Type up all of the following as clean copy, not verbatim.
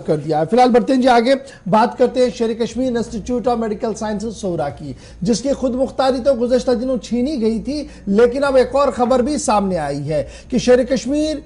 तलब कर दिया है। फिलहाल बढ़ते हैं जी आगे, बात करते हैं Sher Kashmir institute of medical sciences Soura की, जिसकी खुद मुख्तारी तो गुज़श्ता दिनों छीनी गई थी, लेकिन अब एक और खबर भी सामने आई है कि Sher Kashmir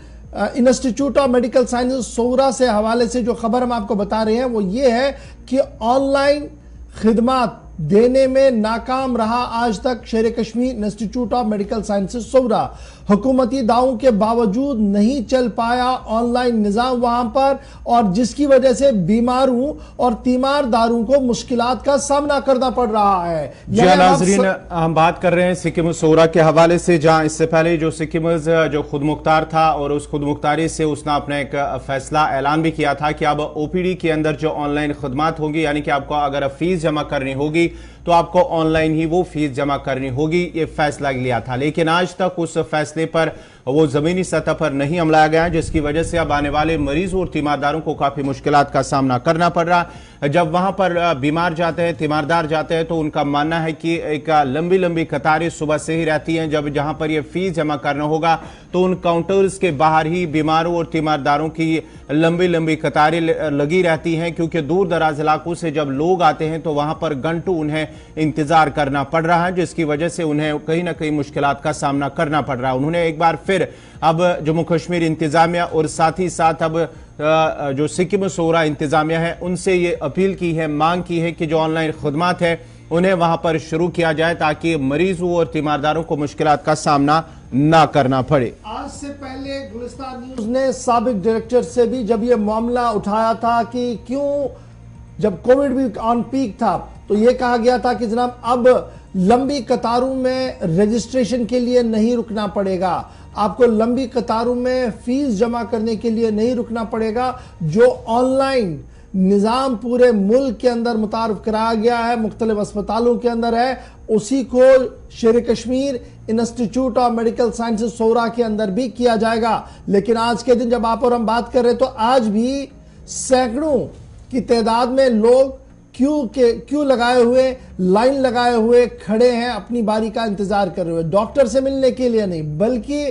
institute of medical sciences Soura से हवाले से जो खबर हम आपको बता रहे हैं वो ये है कि ऑनलाइन खिदमत देने में नाकाम रहा आज तक Sher Kashmir institute of medical sciences Soura. हुकूमती दावों के बावजूद नहीं चल पाया ऑनलाइन निजाम वहां पर, और जिसकी वजह से बीमारों और तीमारदारों को मुश्किलात का सामना करना पड़ रहा है। नाजरीन, हम बात कर रहे हैं सिक्किम सोरा के हवाले से, जहां इससे पहले जो सिक्किम जो खुद मुख्तार था और उस खुद मुख्तारी से उसने अपना एक फैसला ऐलान भी किया था कि अब ओपीडी के अंदर जो ऑनलाइन खदमात होंगी, यानी कि आपको अगर फीस जमा करनी होगी तो आपको ऑनलाइन ही वो फीस जमा करनी होगी, ये फैसला लिया था। लेकिन आज तक उस फैसले पर वो जमीनी सतह पर नहीं अमलाया गया, जिसकी वजह से अब आने वाले मरीजों और तीमारदारों को काफी मुश्किलात का सामना करना पड़ रहा है। जब वहां पर बीमार जाते हैं, तीमारदार जाते हैं, तो उनका मानना है कि एक लंबी लंबी कतारें सुबह से ही रहती हैं। जब जहां पर ये फीस जमा करना होगा तो उन काउंटर्स के बाहर ही बीमारों और तीमारदारों की लंबी लंबी कतारें लगी रहती हैं, क्योंकि दूर दराज इलाकों से जब लोग आते हैं तो वहां पर घंटों उन्हें इंतजार करना पड़ रहा है, जिसकी वजह से उन्हें कहीं ना कहीं मुश्किलात का सामना करना पड़ रहा है। उन्होंने एक बार फिर अब जम्मू कश्मीर इंतजामिया और साथ ही साथ अब जो सिक्किम सोरा इंतजामिया है उनसे ये अपील की है, मांग की है कि जो ऑनलाइन खुदमात है उन्हें वहां पर शुरू किया जाए, ताकि मरीजों और तीमारदारों को मुश्किलात का सामना ना करना पड़े। आज से पहले गुलिस्तान न्यूज ने साबिक डायरेक्टर से भी जब यह मामला उठाया था कि क्यों, जब कोविड भी ऑन पीक था, तो यह कहा गया था कि जनाब अब लंबी कतारों में रजिस्ट्रेशन के लिए नहीं रुकना पड़ेगा, आपको लंबी कतारों में फीस जमा करने के लिए नहीं रुकना पड़ेगा। जो ऑनलाइन निज़ाम पूरे मुल्क के अंदर मुतारफ कराया गया है, मुख्तलिफ अस्पतालों के अंदर है, उसी को Sher Kashmir institute of medical sciences Soura के अंदर भी किया जाएगा। लेकिन आज के दिन जब आप और हम बात कर रहे हैं तो आज भी सैकड़ों की तादाद में लोग क्यू लगाए हुए, लाइन लगाए हुए खड़े हैं, अपनी बारी का इंतजार कर रहे हैं, डॉक्टर से मिलने के लिए नहीं बल्कि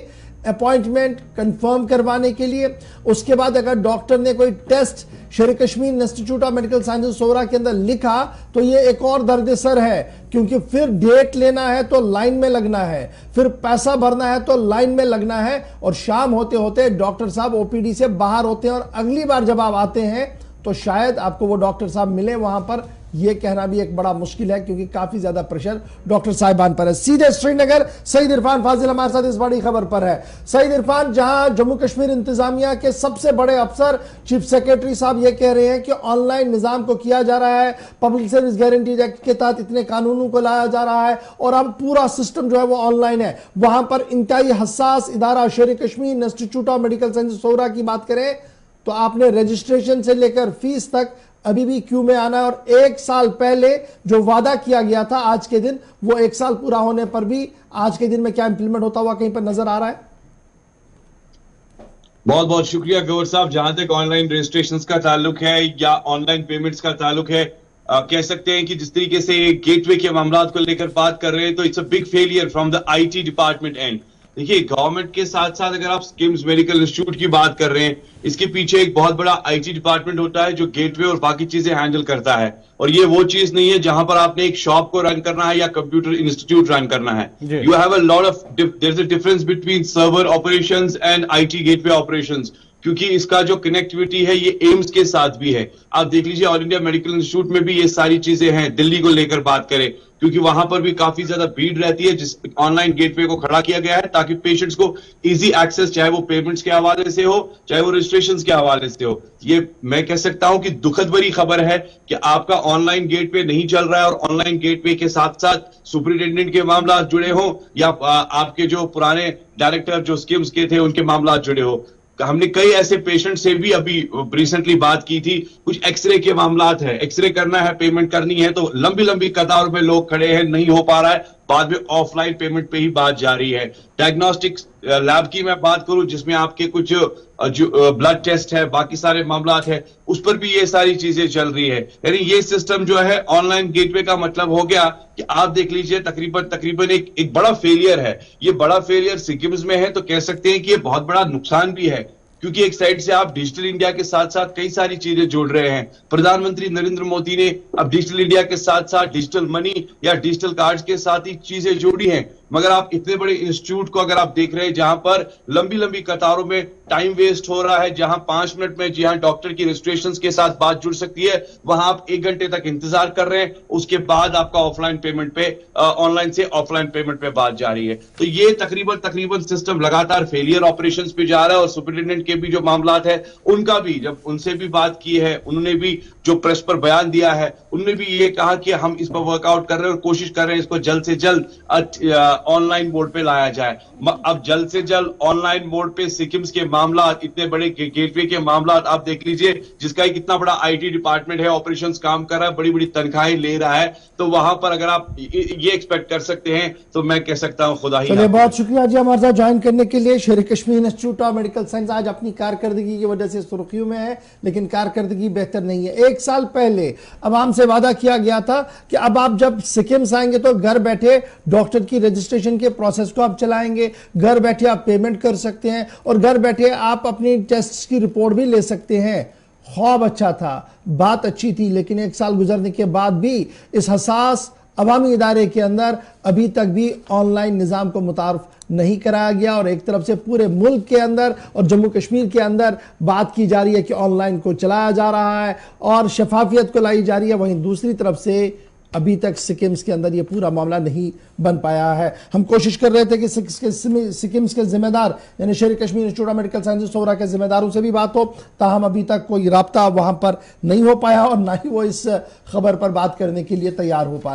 अपॉइंटमेंट कंफर्म करवाने के लिए। उसके बाद अगर डॉक्टर ने कोई test Sher Kashmir institute of medical sciences Soura के अंदर लिखा तो ये एक और दर्द-ए-सर है, क्योंकि फिर डेट लेना है तो लाइन में लगना है, फिर पैसा भरना है तो लाइन में लगना है, और शाम होते होते डॉक्टर साहब ओपीडी से बाहर होते हैं, और अगली बार जब आप आते हैं तो शायद आपको वो डॉक्टर साहब मिले वहां पर, यह कहना भी एक बड़ा मुश्किल है, क्योंकि काफी ज्यादा प्रेशर डॉक्टर साहिबान पर है। सीधे श्रीनगर सईद इरफान फाजिल हमारे साथ इस बड़ी खबर पर है। सईद इरफान, जहां जम्मू कश्मीर इंतजामिया के सबसे बड़े अफसर चीफ सेक्रेटरी साहब ये कह रहे हैं कि ऑनलाइन निजाम को किया जा रहा है, पब्लिक सर्विस गारंटी एक्ट के तहत इतने कानूनों को लाया जा रहा है और अब पूरा सिस्टम जो है वो ऑनलाइन है, वहां पर इंतहाई हसास इदारा Sher Kashmir institute of medical sciences Soura की बात करें तो आपने रजिस्ट्रेशन से लेकर फीस तक अभी भी क्यू में आना है, और एक साल पहले जो वादा किया गया था आज के दिन, वो एक साल पूरा होने पर भी आज के दिन में क्या इंप्लीमेंट होता हुआ कहीं पर नजर आ रहा है? बहुत बहुत शुक्रिया गौर साहब। जहां तक ऑनलाइन रजिस्ट्रेशन का ताल्लुक है या ऑनलाइन पेमेंट्स का ताल्लुक है, कह सकते हैं कि जिस तरीके से गेटवे के मामला को लेकर बात कर रहे हैं तो it's a big failure from the IT department and. देखिए, गवर्नमेंट के साथ साथ अगर आप स्किम्स मेडिकल इंस्टीट्यूट की बात कर रहे हैं, इसके पीछे एक बहुत बड़ा आईटी डिपार्टमेंट होता है जो गेटवे और बाकी चीजें हैंडल करता है, और ये वो चीज नहीं है जहां पर आपने एक शॉप को रन करना है या कंप्यूटर इंस्टीट्यूट रन करना है। You have a lot of, there is a difference between server operations and IT gateway operations, क्योंकि इसका जो कनेक्टिविटी है ये एम्स के साथ भी है। आप देख लीजिए, ऑल इंडिया मेडिकल इंस्टीट्यूट में भी ये सारी चीजें हैं। दिल्ली को लेकर बात करें, क्योंकि वहां पर भी काफी ज्यादा भीड़ रहती है, जिस ऑनलाइन गेटवे को खड़ा किया गया है ताकि पेशेंट्स को इजी एक्सेस, चाहे वो पेमेंट्स के हवाले से हो चाहे वो रजिस्ट्रेशन के हवाले से हो। ये मैं कह सकता हूं कि दुखद भरी खबर है कि आपका ऑनलाइन गेटवे नहीं चल रहा है, और ऑनलाइन गेटवे के साथ साथ सुपरिटेंडेंट के मामला जुड़े हो या आपके जो पुराने डायरेक्टर जो स्किम्स के थे उनके मामला जुड़े हो। हमने कई ऐसे पेशेंट से भी अभी रिसेंटली बात की थी, कुछ एक्सरे के मामलात है, एक्सरे करना है, पेमेंट करनी है, तो लंबी लंबी कतार में लोग खड़े हैं, नहीं हो पा रहा है, बाद में ऑफलाइन पेमेंट पे ही बात जा रही है। डायग्नोस्टिक लैब की मैं बात करूं जिसमें आपके कुछ जो ब्लड टेस्ट है, बाकी सारे मामलात है, उस पर भी ये सारी चीजें चल रही है। यानी ये सिस्टम जो है ऑनलाइन गेटवे का मतलब हो गया कि आप देख लीजिए तकरीबन एक बड़ा फेलियर है। ये बड़ा फेलियर सिक्किम में है तो कह सकते हैं कि ये बहुत बड़ा नुकसान भी है, क्योंकि एक साइड से आप डिजिटल इंडिया के साथ साथ कई सारी चीजें जोड़ रहे हैं। प्रधानमंत्री नरेंद्र मोदी ने अब डिजिटल इंडिया के साथ साथ डिजिटल मनी या डिजिटल कार्ड्स के साथ ही चीजें जोड़ी हैं। मगर आप इतने बड़े इंस्टीट्यूट को अगर आप देख रहे हैं जहां पर लंबी लंबी कतारों में टाइम वेस्ट हो रहा है, जहां 5 मिनट में जी हाँ डॉक्टर की रजिस्ट्रेशन के साथ बात जुड़ सकती है, वहां आप 1 घंटे तक इंतजार कर रहे हैं, उसके बाद आपका ऑफलाइन पेमेंट पे ऑनलाइन से ऑफलाइन पेमेंट पे बात जा रही है। तो ये तकरीबन सिस्टम लगातार फेलियर ऑपरेशंस पे जा रहा है। और सुपरिटेंडेंट के भी जो मामलात है उनका भी, जब उनसे भी बात की है, उन्होंने भी जो प्रेस पर बयान दिया है, उन्होंने भी ये कहा कि हम इस पर वर्कआउट कर रहे हैं और कोशिश कर रहे हैं इसको जल्द से जल्द ऑनलाइन मोड पे लाया जाए। अब जल्द से जल्द ऑनलाइन मोड पे सिक्किम्स के मामला, इतने बड़े गेटवे के मामला आप देख लीजिए, जिसका एक इतना बड़ा आईटी डिपार्टमेंट है, ऑपरेशंस काम कर रहा है, बड़ी बड़ी तनख्वाहें ले रहा है, तो वहां पर अगर आप ये एक्सपेक्ट कर सकते हैं तो मैं कह सकता हूं खुदा ही। चलिए, बहुत शुक्रिया जी हमारे साथ ज्वाइन करने के लिए। शेर Kashmir institute of medical science आज अपनी कारकर्दगी की वजह से सुर्खियों में है, लेकिन कारकर्दगी बेहतर नहीं है। 1 साल पहले अवाम से वादा किया गया था कि अब आप जब सिक्किम आएंगे तो घर बैठे डॉक्टर की रजिस्ट्रेशन के प्रोसेस को आप चलाएंगे, घर बैठे आप पेमेंट कर सकते हैं और घर बैठे आप अपनी टेस्ट की रिपोर्ट भी ले सकते हैं। ख्वाब अच्छा था, बात अच्छी थी, लेकिन 1 साल गुजरने के बाद भी इस हसास अवामी इदारे के अंदर अभी तक भी ऑनलाइन निज़ाम को मुतारफ नहीं कराया गया। और एक तरफ से पूरे मुल्क के अंदर और जम्मू कश्मीर के अंदर बात की जा रही है कि ऑनलाइन को चलाया जा रहा है और शफाफियत को लाई जा रही है, वहीं दूसरी तरफ से अभी तक सिक्किम्स के अंदर ये पूरा मामला नहीं बन पाया है। हम कोशिश कर रहे थे कि सिक्किम्स के जिम्मेदार यानी Sher Kashmir institute of medical sciences Soura के जिम्मेदारों से भी बात हो, ताहम अभी तक कोई राब्ता वहां पर नहीं हो पाया और ना ही वो इस खबर पर बात करने के लिए तैयार हो पा रहे।